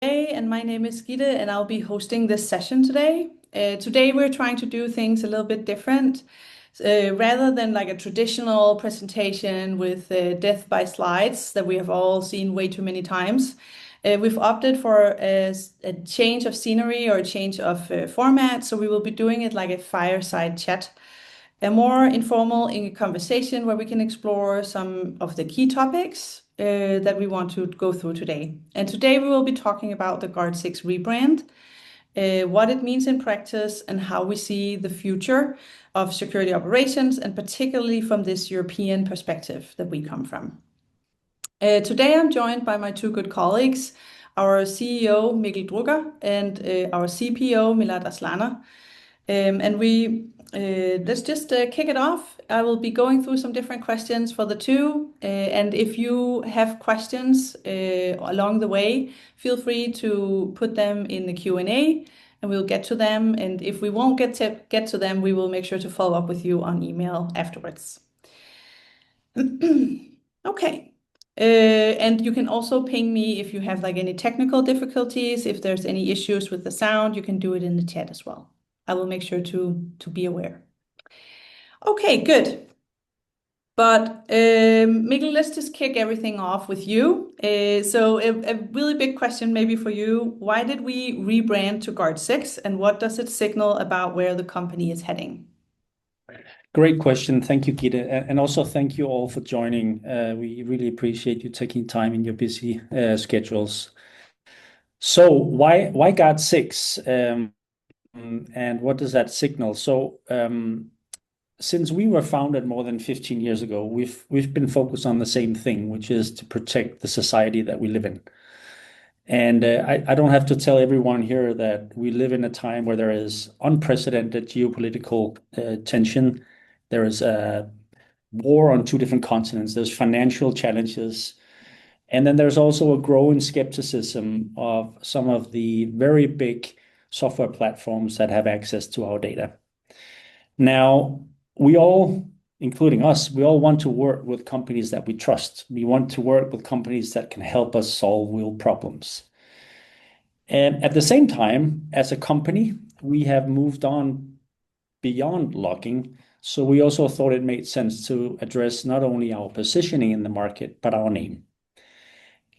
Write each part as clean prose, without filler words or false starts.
And my name is Gitte, and I'll be hosting this session today. Today, we're trying to do things a little bit different. Rather than like a traditional presentation with death by slides that we have all seen way too many times, we've opted for a change of scenery or a change of format. So we will be doing it like a fireside chat, a more informal conversation where we can explore some of the key topics that we want to go through today. And today we will be talking about the Guardsix rebrand, what it means in practice, and how we see the future of security operations, and particularly from this European perspective that we come from. Today I'm joined by my two good colleagues, our CEO Mikkel Drucker and our CPO Milad Aslaner. And let's just kick it off. I will be going through some different questions for the two. And if you have questions along the way, feel free to put them in the Q&A and we'll get to them. And if we won't get to them, we will make sure to follow up with you on email afterwards. Okay. And you can also ping me if you have like any technical difficulties. If there's any issues with the sound, you can do it in the chat as well. I will make sure to be aware. Okay, good. But Mikkel, let's just kick everything off with you. So a really big question maybe for you. Why did we rebrand to Guardsix, and what does it signal about where the company is heading? Great question. Thank you, Gitte. And also thank you all for joining. We really appreciate you taking time in your busy schedules. So why Guardsix? And what does that signal? So since we were founded more than 15 years ago, we've been focused on the same thing, which is to protect the society that we live in. And I don't have to tell everyone here that we live in a time where there is unprecedented geopolitical tension. There is a war on two different continents. There's financial challenges. And then there's also a growing skepticism of some of the very big software platforms that have access to our data. Now, we all, including us, we all want to work with companies that we trust. We want to work with companies that can help us solve real problems. And at the same time, as a company, we have moved on beyond logging. So we also thought it made sense to address not only our positioning in the market, but our name.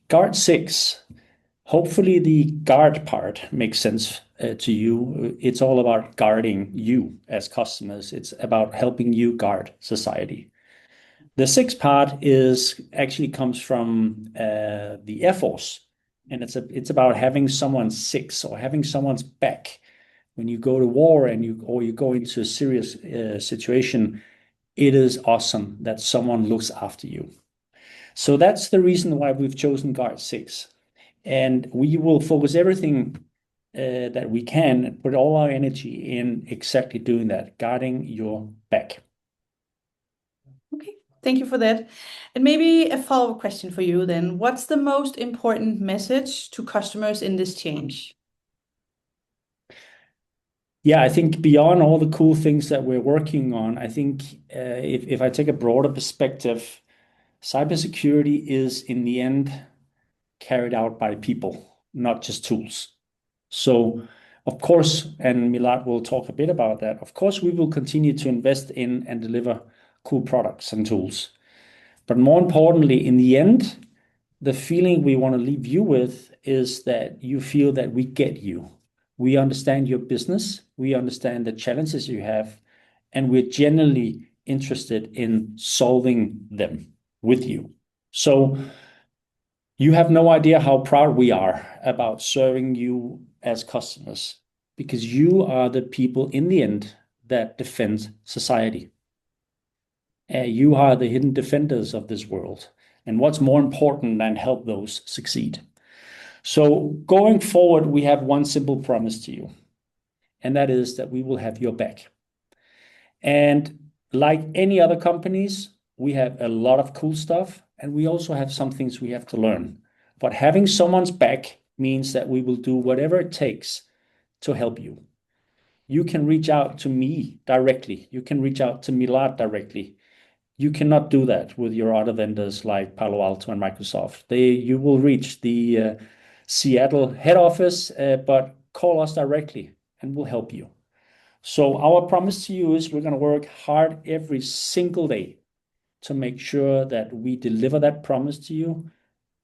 Guardsix, hopefully the guard part makes sense to you. It's all about guarding you as customers. It's about helping you guard society. The sixth part actually comes from the Air Force, and it's about having someone's six or having someone's back. When you go to war or you go into a serious situation, it is awesome that someone looks after you. So that's the reason why we've chosen Guardsix. And we will focus everything that we can, put all our energy in exactly doing that, guarding your back. Okay, thank you for that. And maybe a follow-up question for you then. What's the most important message to customers in this change? Yeah, I think beyond all the cool things that we're working on, I think if I take a broader perspective, cybersecurity is in the end carried out by people, not just tools. So, of course, and Milad will talk a bit about that, of course, we will continue to invest in and deliver cool products and tools. But more importantly, in the end, the feeling we want to leave you with is that you feel that we get you. We understand your business, we understand the challenges you have, and we're genuinely interested in solving them with you. So you have no idea how proud we are about serving you as customers, because you are the people in the end that defend society. You are the hidden defenders of this world. And what's more important than help those succeed? So going forward, we have one simple promise to you, and that is that we will have your back. And like any other companies, we have a lot of cool stuff, and we also have some things we have to learn. But having someone's back means that we will do whatever it takes to help you. You can reach out to me directly. You can reach out to Milad directly. You cannot do that with your other vendors like Palo Alto and Microsoft. You will reach the Seattle head office, but call us directly and we'll help you. So our promise to you is we're going to work hard every single day to make sure that we deliver that promise to you,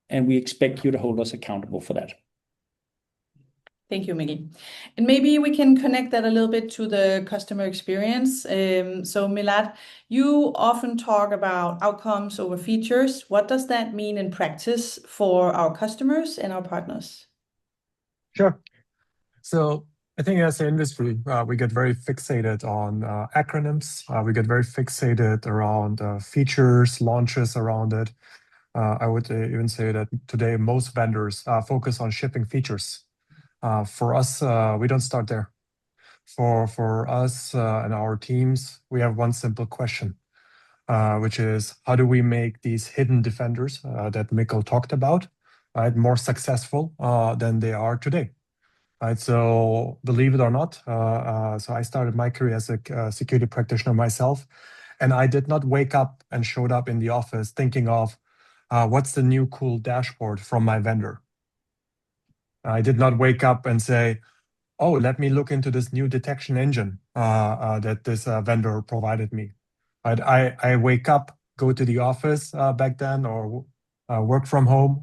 and we expect you to hold us accountable for that. Thank you, Mikkel. And maybe we can connect that a little bit to the customer experience. So Milad, you often talk about outcomes over features. What does that mean in practice for our customers and our partners? Sure. So I think as an industry, we get very fixated on acronyms. We get very fixated around features, launches around it. I would even say that today most vendors focus on shipping features. For us, we don't start there. For us and our teams, we have one simple question, which is how do we make these hidden defenders that Mikkel talked about, right, more successful than they are today? Right, so believe it or not, so I started my career as a security practitioner myself, and I did not wake up and showed up in the office thinking of what's the new cool dashboard from my vendor. I did not wake up and say, oh, let me look into this new detection engine that this vendor provided me. Right? I wake up, go to the office back then, or work from home,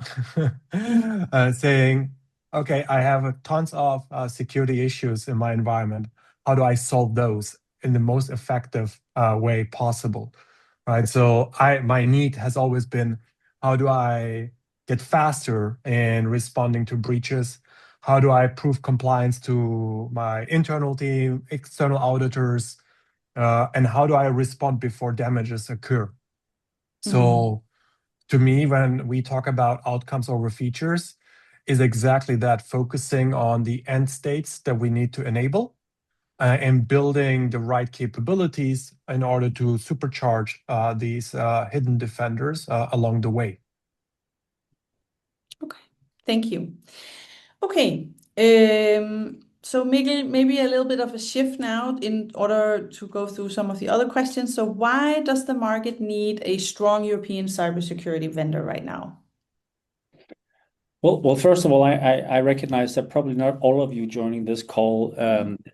saying, okay, I have tons of security issues in my environment. How do I solve those in the most effective way possible? Right. So my need has always been, how do I get faster in responding to breaches? How do I prove compliance to my internal team, external auditors, and how do I respond before damages occur? So to me, when we talk about outcomes over features, is exactly that, focusing on the end states that we need to enable and building the right capabilities in order to supercharge these hidden defenders along the way. Okay, thank you. Okay, so Mikkel, maybe a little bit of a shift now in order to go through some of the other questions. So why does the market need a strong European cybersecurity vendor right now? Well, first of all, I recognize that probably not all of you joining this call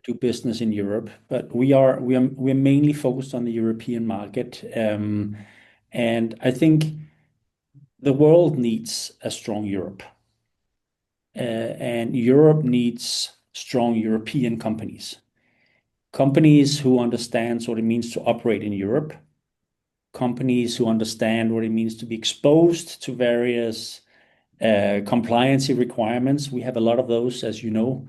do business in Europe, but we're mainly focused on the European market, and I think the world needs a strong Europe, and Europe needs strong European companies who understand what it means to operate in Europe, companies who understand what it means to be exposed to various compliancy requirements. We have a lot of those, as you know.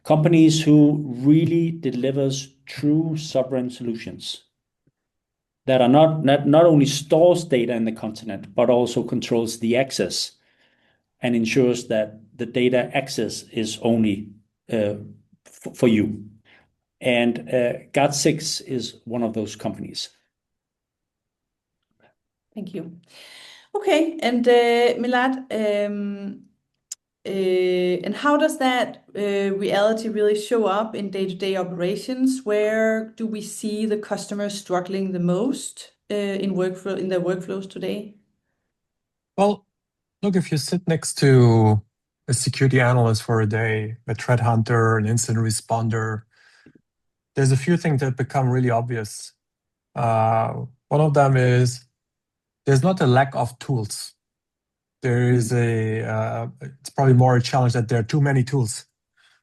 Companies who really delivers true sovereign solutions that are not only stores data in the continent, but also controls the access and ensures that the data access is only for you. And Guardsix is one of those companies. Thank you. Okay, and Milad, and how does that reality really show up in day-to-day operations? Where do we see the customers struggling the most in their workflows today? Well, look, if you sit next to a security analyst for a day, a threat hunter, an incident responder, there's a few things that become really obvious. One of them is there's not a lack of tools. There is it's probably more a challenge that there are too many tools,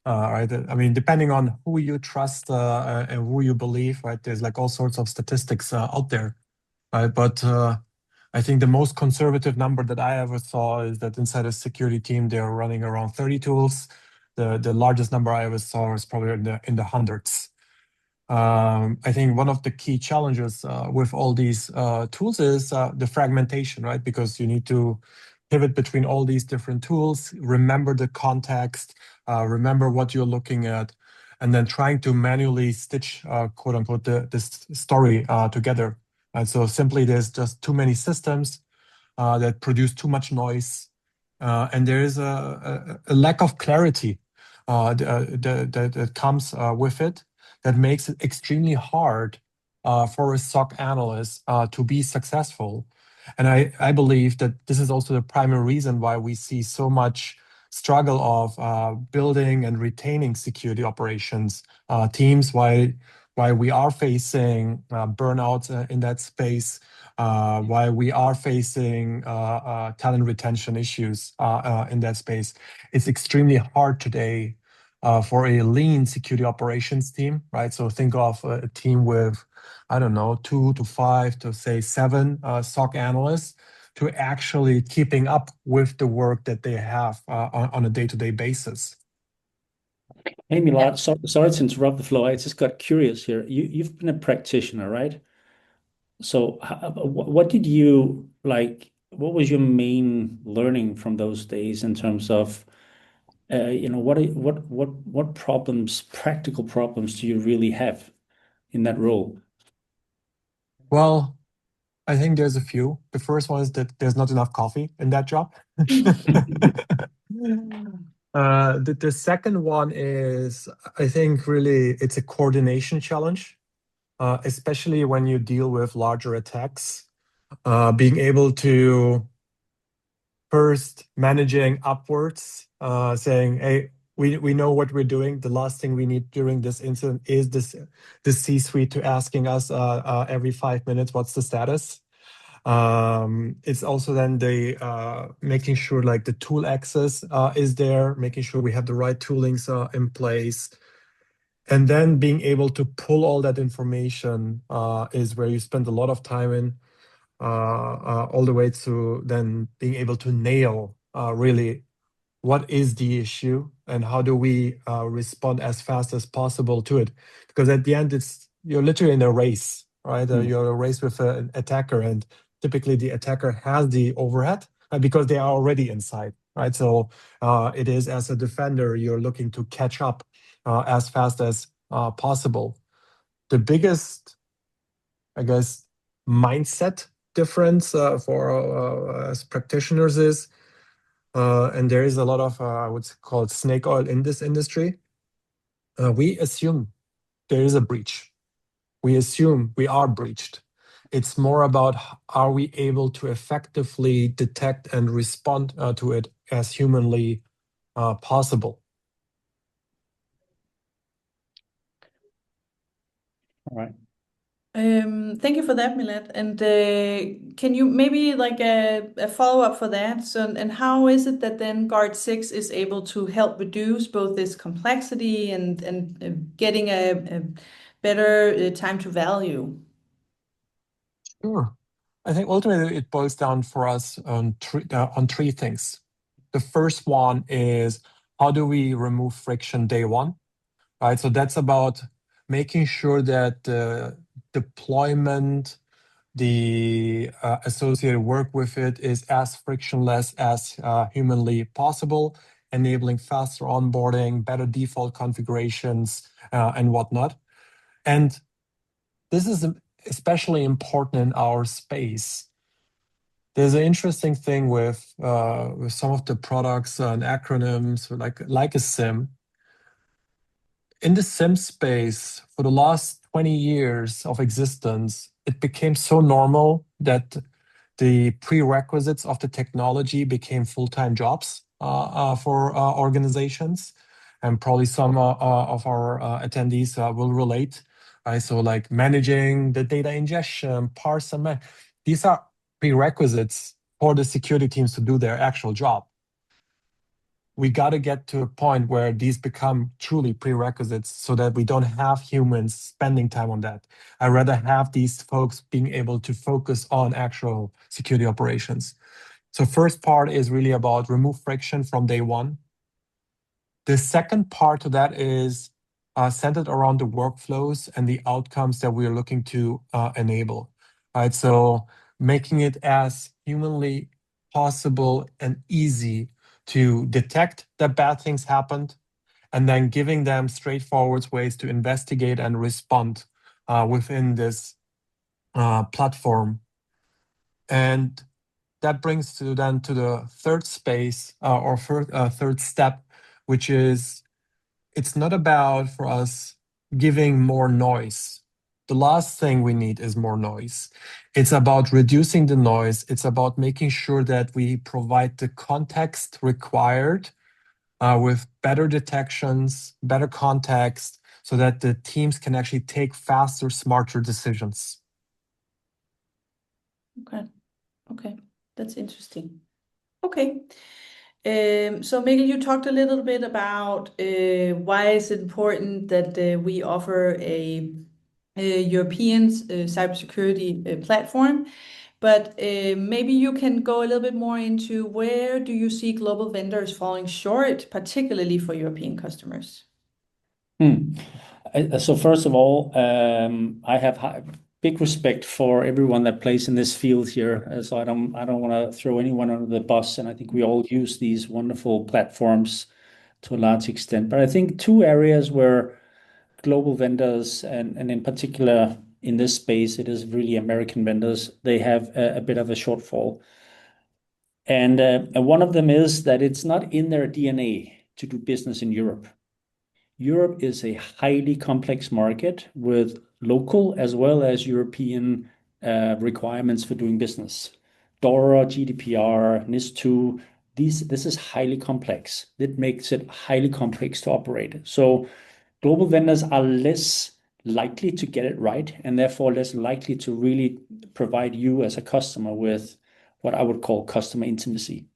right? I mean, depending on who you trust and who you believe, right? There's like all sorts of statistics out there, right? But I think the most conservative number that I ever saw is that inside a security team, they're running around 30 tools. The largest number I ever saw is probably in the hundreds. I think one of the key challenges with all these tools is the fragmentation, right? Because you need to pivot between all these different tools, remember the context, remember what you're looking at, and then trying to manually stitch, quote unquote, this story together. And so simply there's just too many systems that produce too much noise, and there is a lack of clarity that comes with it, that makes it extremely hard for a SOC analyst to be successful. And I believe that this is also the primary reason why we see so much struggle of building and retaining security operations teams, why we are facing burnout in that space, why we are facing talent retention issues in that space. It's extremely hard today for a lean security operations team, right? So think of a team with, I don't know, 2 to 5 to say 7 SOC analysts to actually keeping up with the work that they have on a day-to-day basis. Hey, Milad, sorry to interrupt the flow. I just got curious here. You've been a practitioner, right? So what did you like? What was your main learning from those days in terms of, what problems, practical problems do you really have in that role? Well, I think there's a few. The first one is that there's not enough coffee in that job. The second one is, I think really it's a coordination challenge, especially when you deal with larger attacks. Being able to first managing upwards, saying, hey, we know what we're doing. The last thing we need during this incident is the C-suite to asking us every 5 minutes, what's the status? It's also then the making sure like the tool access is there, making sure we have the right toolings in place. And then being able to pull all that information is where you spend a lot of time in, all the way to then being able to nail really what is the issue and how do we respond as fast as possible to it. Because at the end, you're literally in a race, right? You're in a race with an attacker, and typically the attacker has the overhead because they are already inside, right? So it is, as a defender, you're looking to catch up as fast as possible. The biggest, I guess, mindset difference for as practitioners is, and there is a lot of, I would call it snake oil in this industry. We assume there is a breach. We assume we are breached. It's more about, are we able to effectively detect and respond to it as humanly possible? All right. Thank you for that, Milad. And can you maybe like a follow-up for that? So, and how is it that then Guardsix is able to help reduce both this complexity and getting a better time to value? Sure. I think ultimately it boils down for us on three things. The first one is, how do we remove friction day one? Right. So that's about making sure that the deployment, the associated work with it is as frictionless as humanly possible, enabling faster onboarding, better default configurations, and whatnot. And this is especially important in our space. There's an interesting thing with some of the products and acronyms, like a SIM. In the SIM space, for the last 20 years of existence, it became so normal that the prerequisites of the technology became full-time jobs for organizations. And probably some of our attendees will relate. Right? So like managing the data ingestion, parse and these are prerequisites for the security teams to do their actual job. We got to get to a point where these become truly prerequisites so that we don't have humans spending time on that. I'd rather have these folks being able to focus on actual security operations. So first part is really about remove friction from day one. The second part of that is centered around the workflows and the outcomes that we are looking to enable. Right? So making it as humanly possible and easy to detect that bad things happened, and then giving them straightforward ways to investigate and respond within this platform. And that brings to the third space or third step, which is, it's not about for us giving more noise. The last thing we need is more noise. It's about reducing the noise. It's about making sure that we provide the context required with better detections, better context, so that the teams can actually take faster, smarter decisions. Okay, that's interesting. Okay. So Mikkel, you talked a little bit about why it's important that we offer a European cybersecurity platform, but maybe you can go a little bit more into where do you see global vendors falling short, particularly for European customers? So first of all, I have big respect for everyone that plays in this field here. So I don't want to throw anyone under the bus, and I think we all use these wonderful platforms to a large extent. But I think two areas where global vendors, and in particular in this space, it is really American vendors, they have a bit of a shortfall. And one of them is that it's not in their DNA to do business in Europe. Europe is a highly complex market with local as well as European requirements for doing business. DORA, GDPR, NIS2, this is highly complex. That makes it highly complex to operate. So global vendors are less likely to get it right, and therefore less likely to really provide you as a customer with what I would call customer intimacy.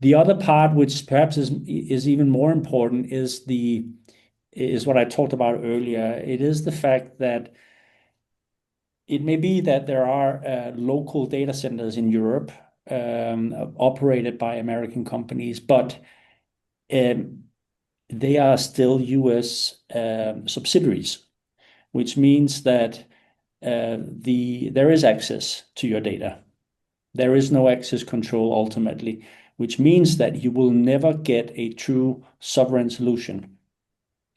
The other part, which perhaps is even more important, is what I talked about earlier. It is the fact that it may be that there are local data centers in Europe operated by American companies, but they are still US subsidiaries, which means that there is access to your data. There is no access control ultimately, which means that you will never get a true sovereign solution.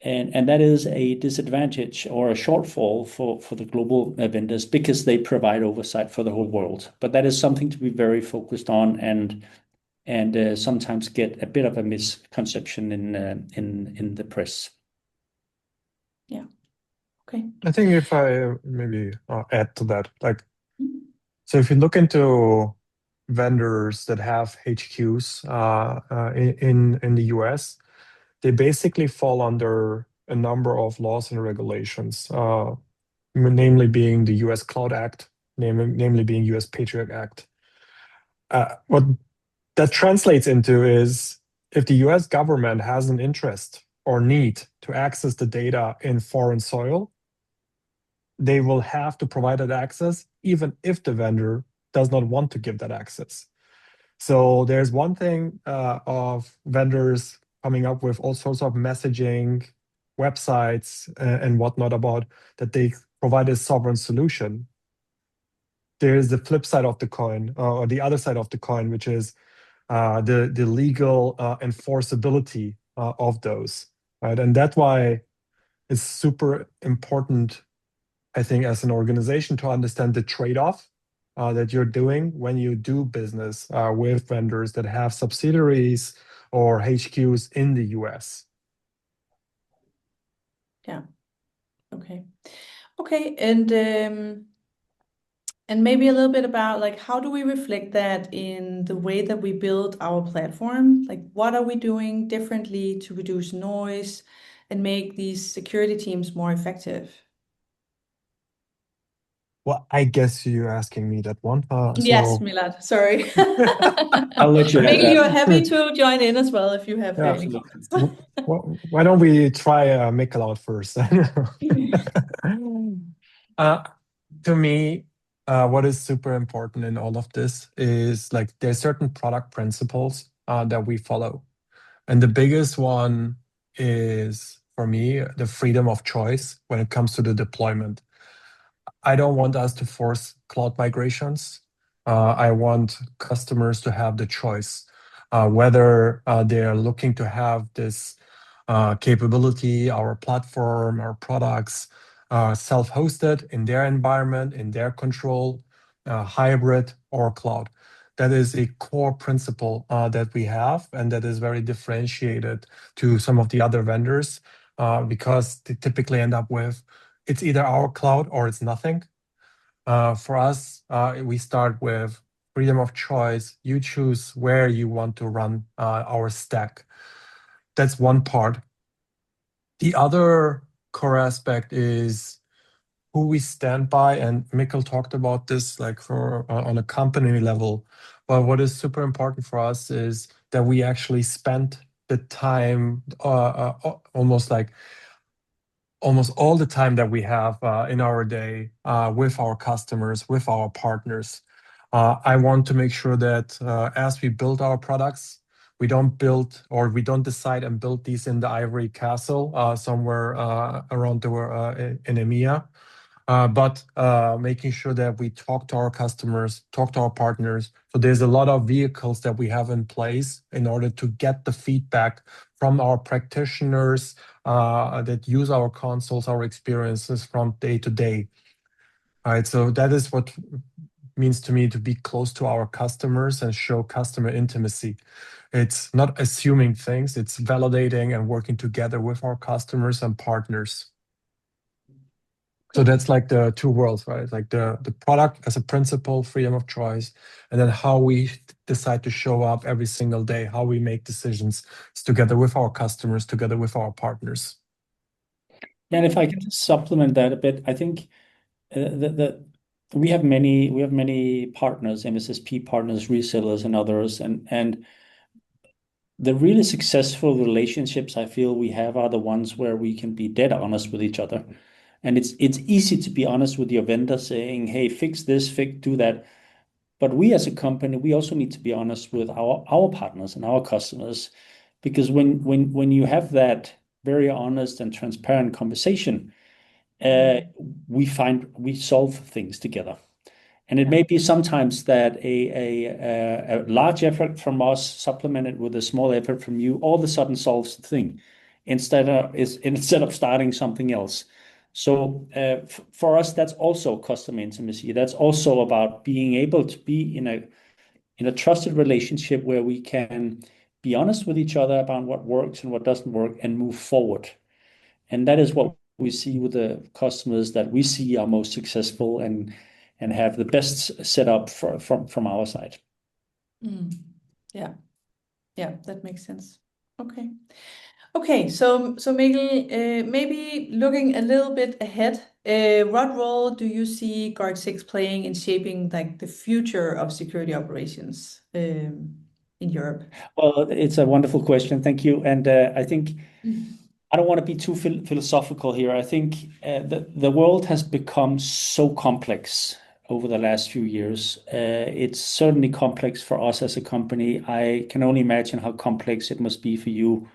And that is a disadvantage or a shortfall for the global vendors because they provide oversight for the whole world. But that is something to be very focused on and sometimes get a bit of a misconception in the press. Yeah. Okay. I think if I maybe add to that, so if you look into vendors that have HQs in the US, they basically fall under a number of laws and regulations, namely being the US Cloud Act, namely being US Patriot Act. What that translates into is if the US government has an interest or need to access the data in foreign soil, they will have to provide that access, even if the vendor does not want to give that access. So there's one thing of vendors coming up with all sorts of messaging, websites, and whatnot about that they provide a sovereign solution. There's the flip side of the coin, or the other side of the coin, which is the legal enforceability of those. Right? And that's why it's super important, I think, as an organization to understand the trade-off that you're doing when you do business with vendors that have subsidiaries or HQs in the US. Yeah. Okay. Okay. And maybe a little bit about how do we reflect that in the way that we build our platform? What are we doing differently to reduce noise and make these security teams more effective? Well, I guess you're asking me that one. Yes, Milad. Sorry. I'll let you have Mikkel, that. you are happy to join in as well if you have any comments. Why don't we try Mikkel out first? To me, what is super important in all of this is there's certain product principles that we follow. And the biggest one is, for me, the freedom of choice when it comes to the deployment. I don't want us to force cloud migrations. I want customers to have the choice whether they are looking to have this capability, our platform, our products, self-hosted in their environment, in their control, hybrid or cloud. That is a core principle that we have, and that is very differentiated to some of the other vendors because they typically end up with it's either our cloud or it's nothing. For us, we start with freedom of choice. You choose where you want to run our stack. that's one part. The other core aspect is who we stand by, and Mikkel talked about this like for on a company level. But what is super important for us is that we actually spend the time, almost all the time that we have in our day with our customers, with our partners. I want to make sure that as we build our products, we don't decide and build these in the ivory castle somewhere around the world in EMEA. But making sure that we talk to our customers, talk to our partners. So there's a lot of vehicles that we have in place in order to get the feedback from our practitioners that use our consoles, our experiences from day to day. All right, so that is what means to me to be close to our customers and show customer intimacy. It's not assuming things, it's validating and working together with our customers and partners. So that's like the two worlds, right? Like the product as a principle, freedom of choice, and then how we decide to show up every single day, how we make decisions together with our customers, together with our partners. And if I can just supplement that a bit, I think we have many partners, MSSP partners, resellers, and others, and the really successful relationships I feel we have are the ones where we can be dead honest with each other. And it's easy to be honest with your vendor saying, hey, fix this, do that. But we as a company, we also need to be honest with our partners and our customers, because when you have that very honest and transparent conversation, we solve things together. And it may be sometimes that a large effort from us supplemented with a small effort from you all of a sudden solves the thing instead of starting something else. So for us, that's also customer intimacy. That's also about being able to be in a trusted relationship where we can be honest with each other about what works and what doesn't work and move forward. And that is what we see with the customers that we see are most successful and have the best setup from our side. Yeah, that makes sense. Okay, so Mikkel, maybe looking a little bit ahead, what role do you see Guardsix playing in shaping like the future of security operations in Europe? Well, it's a wonderful question. Thank you. And I think I don't want to be too philosophical here. I think the world has become so complex over the last few years. It's certainly complex for us as a company. I can only imagine how complex it must be for you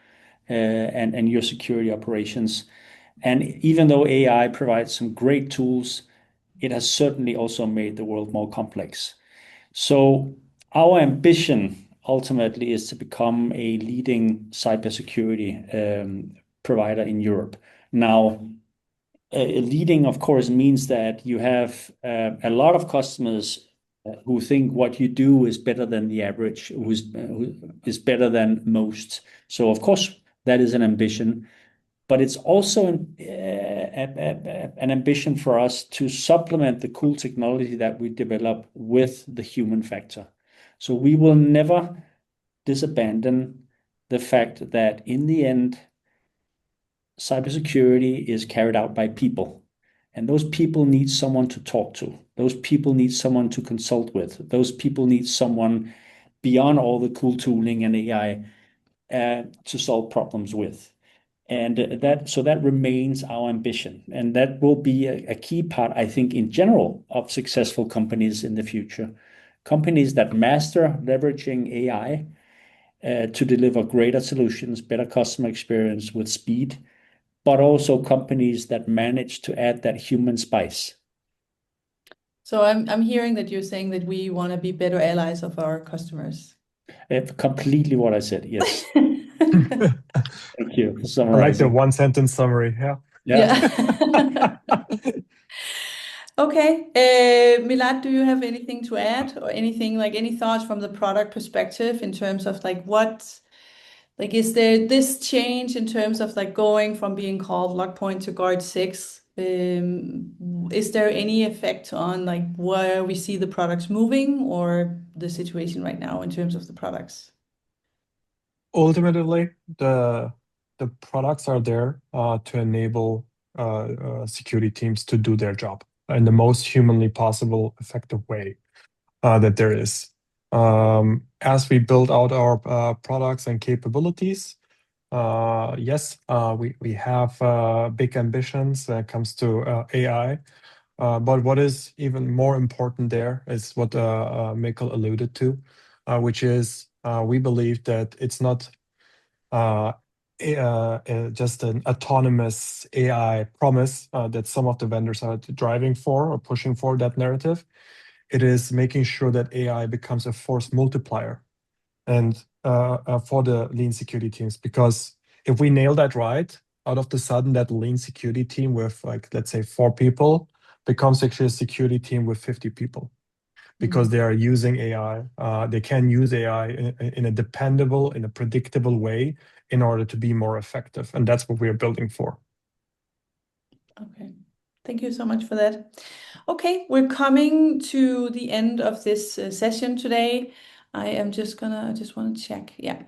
and your security operations. And even though AI provides some great tools, it has certainly also made the world more complex. So our ambition ultimately is to become a leading cybersecurity provider in Europe. Now, leading, of course, means that you have a lot of customers who think what you do is better than the average, who is better than most. So, of course, that is an ambition. But it's also an ambition for us to supplement the cool technology that we develop with the human factor. So we will never disabandon the fact that in the end, cybersecurity is carried out by people. And those people need someone to talk to. Those people need someone to consult with. Those people need someone beyond all the cool tooling and AI to solve problems with. And that remains our ambition. And that will be a key part, I think, in general, of successful companies in the future. Companies that master leveraging AI to deliver greater solutions, better customer experience with speed, but also companies that manage to add that human spice. So I'm hearing that you're saying that we want to be better allies of our customers. Completely what I said, yes. Thank you for I summarizing. like the one-sentence summary. Yeah. Okay. Milad, do you have anything to add or anything like any thoughts from the product perspective in terms of like is there this change in terms of like going from being called Lockpoint to Guardsix? Is there any effect on like where we see the products moving or the situation right now in terms of the products? ultimately, the products are there to enable security teams to do their job in the most humanly possible, effective way that there is. As we build out our products and capabilities, yes, we have big ambitions when it comes to AI. But what is even more important there is what Mikkel alluded to, which is we believe that it's not just an autonomous AI promise that some of the vendors are driving for or pushing for that narrative. It is making sure that AI becomes a force multiplier and for the lean security teams. Because if we nail that right, out of the sudden, that lean security team with, like, let's say 4 people becomes actually a security team with 50 people. Because they are using AI, they can use AI in a dependable, in a predictable way in order to be more effective. And that's what we are building for. Okay, thank you so much for that. Okay, we're coming to the end of this session today. I just want to check. Yeah.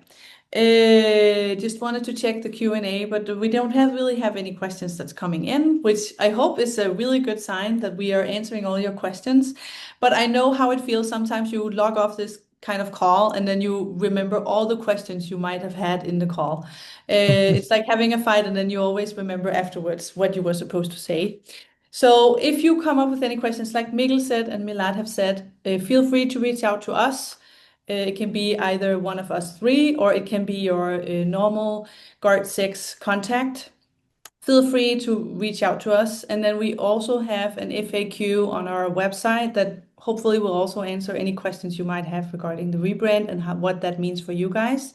Just wanted to check the Q&A, but we don't really have any questions that's coming in, which I hope is a really good sign that we are answering all your questions. But I know how it feels. Sometimes you log off this kind of call and then you remember all the questions you might have had in the call. It's like having a fight and then you always remember afterwards what you were supposed to say. So if you come up with any questions, like Mikkel said and Milad have said, feel free to reach out to us. It can be either one of us 3 or it can be your normal Guardsix contact. Feel free to reach out to us. And then we also have an FAQ on our website that hopefully will also answer any questions you might have regarding the rebrand and what that means for you guys.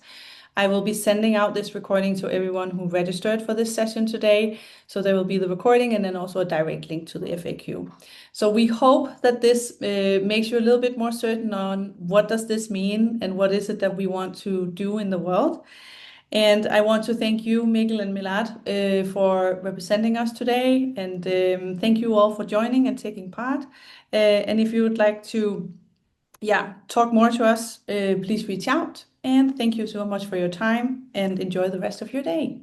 I will be sending out this recording to everyone who registered for this session today. So there will be the recording and then also a direct link to the FAQ. So we hope that this makes you a little bit more certain on what does this mean and what is it that we want to do in the world. And I want to thank you, Mikkel and Milad, for representing us today. And thank you all for joining and taking part. And if you would like to talk more to us, please reach out. And thank you so much for your time and enjoy the rest of your day.